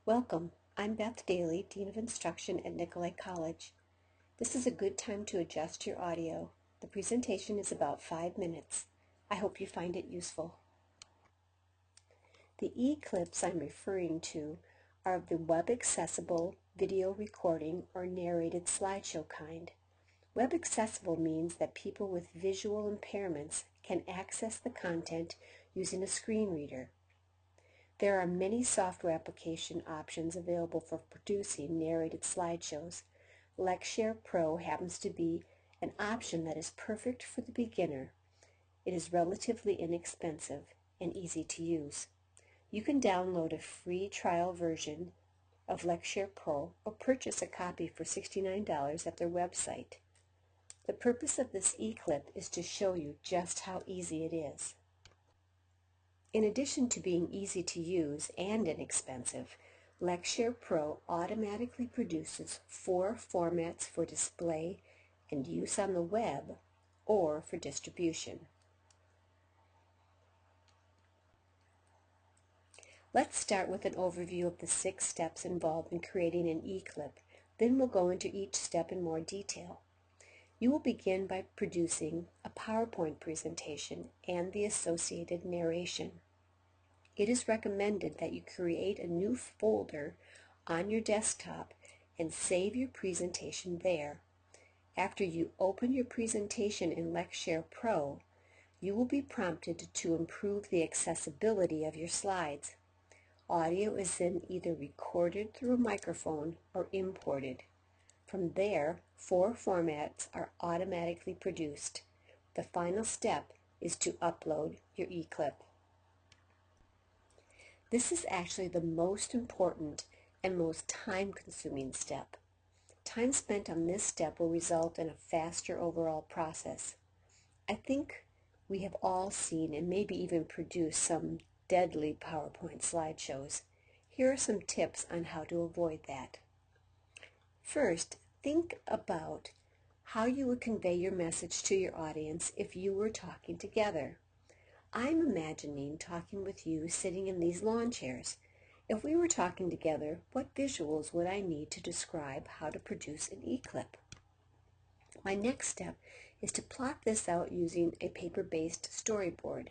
Welcome. I'm Beth Daly, Dean of Instruction at Nicolay College. This is a good time to adjust your audio. The presentation is about 5 minutes. I hope you find it useful. The eClips I'm referring to are of the web-accessible video recording or narrated slideshow kind. Web-accessible means that people with visual impairments can access the content using a screen reader. There are many software application options available for producing narrated slideshows. LecShare Pro happens to be an option that is perfect for the beginner. It is relatively inexpensive and easy to use. You can download a free trial version of LecShare Pro or purchase a copy for $69 at their website. The purpose of this eClip is to show you just how easy it is. In addition to being easy to use and inexpensive, LecShare Pro automatically produces 4 formats for display and use on the web or for distribution. Let's start with an overview of the 6 steps involved in creating an eClip. Then we'll go into each step in more detail. You will begin by producing a PowerPoint presentation and the associated narration. It is recommended that you create a new folder on your desktop and save your presentation there. After you open your presentation in LecShare Pro, you will be prompted to improve the accessibility of your slides. Audio is then either recorded through a microphone or imported. From there, 4 formats are automatically produced. The final step is to upload your eClip. This is actually the most important and most time-consuming step. Time spent on this step will result in a faster overall process. I think we have all seen and maybe even produced some deadly PowerPoint slideshows. Here are some tips on how to avoid that. First, think about how you would convey your message to your audience if you were talking together. I'm imagining talking with you sitting in these lawn chairs. If we were talking together, what visuals would I need to describe how to produce an eClip? My next step is to plot this out using a paper-based storyboard.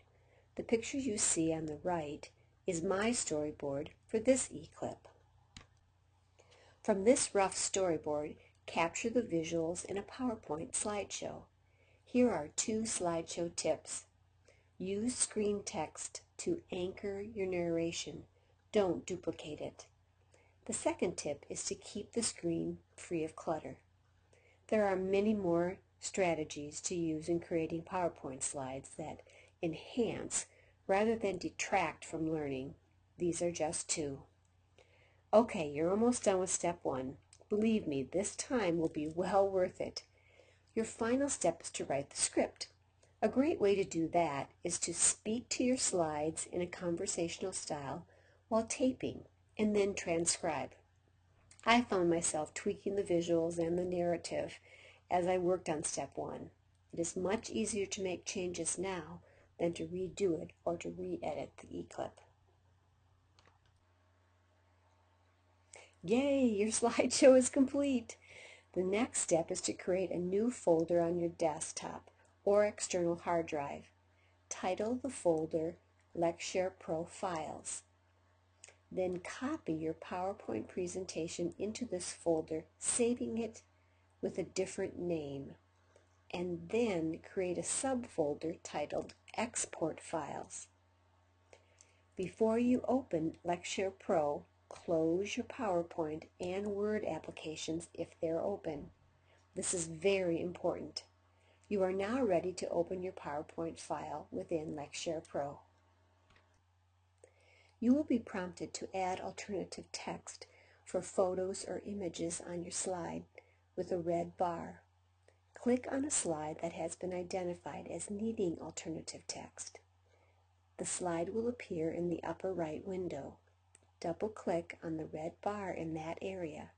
The picture you see on the right is my storyboard for this eClip. From this rough storyboard, capture the visuals in a PowerPoint slideshow. Here are 2 slideshow tips. Use screen text to anchor your narration. Don't duplicate it. The second tip is to keep the screen free of clutter. There are many more strategies to use in creating PowerPoint slides that enhance rather than detract from learning. These are just 2. Okay, you're almost done with step 1. Believe me, this time will be well worth it. Your final step is to write the script. A great way to do that is to speak to your slides in a conversational style while taping and then transcribe. I found myself tweaking the visuals and the narrative as I worked on step 1. It is much easier to make changes now than to redo it or to re-edit the eClip. Yay, your slideshow is complete! The next step is to create a new folder on your desktop or external hard drive. Title the folder LecShare Pro Files. Then copy your PowerPoint presentation into this folder, saving it with a different name. And then create a subfolder titled Export Files. Before you open LecShare Pro, close your PowerPoint and Word applications if they're open. This is very important. You are now ready to open your PowerPoint file within LecShare Pro. You will be prompted to add alternative text for photos or images on your slide with a red bar. Click on a slide that has been identified as needing alternative text. The slide will appear in the upper right window. Double-click on the red bar in that area.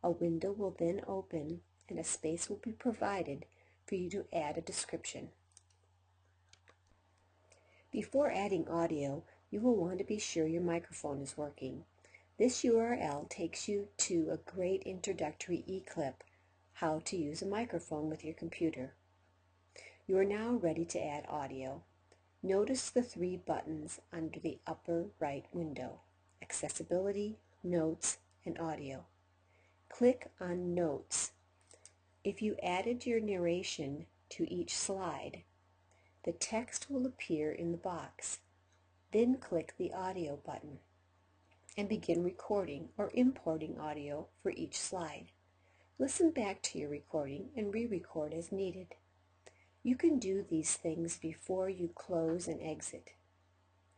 A window will then open and a space will be provided for you to add a description. Before adding audio, you will want to be sure your microphone is working. This URL takes you to a great introductory eClip, how to use a microphone with your computer. You are now ready to add audio. Notice the three buttons under the upper right window: Accessibility, Notes, and Audio. Click on Notes. If you added your narration to each slide, the text will appear in the box. Then click the Audio button and begin recording or importing audio for each slide. Listen back to your recording and re-record as needed. You can do these things before you close and exit.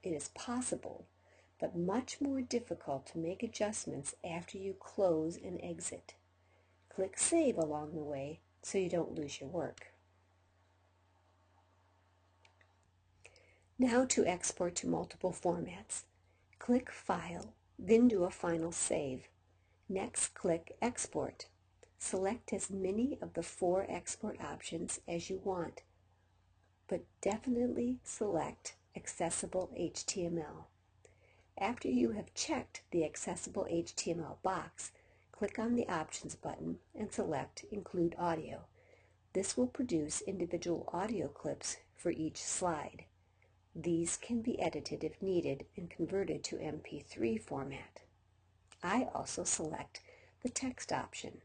It is possible, but much more difficult to make adjustments after you close and exit. Click Save along the way so you don't lose your work. Now to export to multiple formats. Click File, then do a final save. Next, click Export. Select as many of the 4 export options as you want, but definitely select Accessible HTML. After you have checked the Accessible HTML box, click on the Options button and select Include Audio. This will produce individual audio clips for each slide. These can be edited if needed and converted to MP3 format. I also select the text option.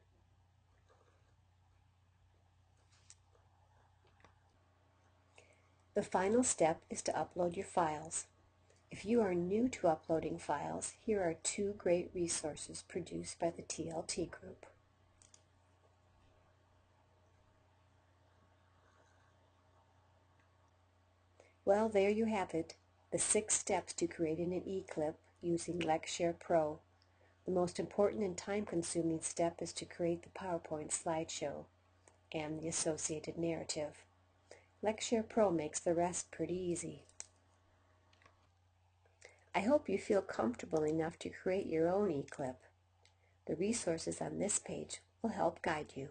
The final step is to upload your files. If you are new to uploading files, here are 2 great resources produced by the TLT group. Well, there you have it, the 6 steps to creating an eClip using LecShare Pro. The most important and time-consuming step is to create the PowerPoint slideshow and the associated narrative. LecShare Pro makes the rest pretty easy. I hope you feel comfortable enough to create your own eClip. The resources on this page will help guide you.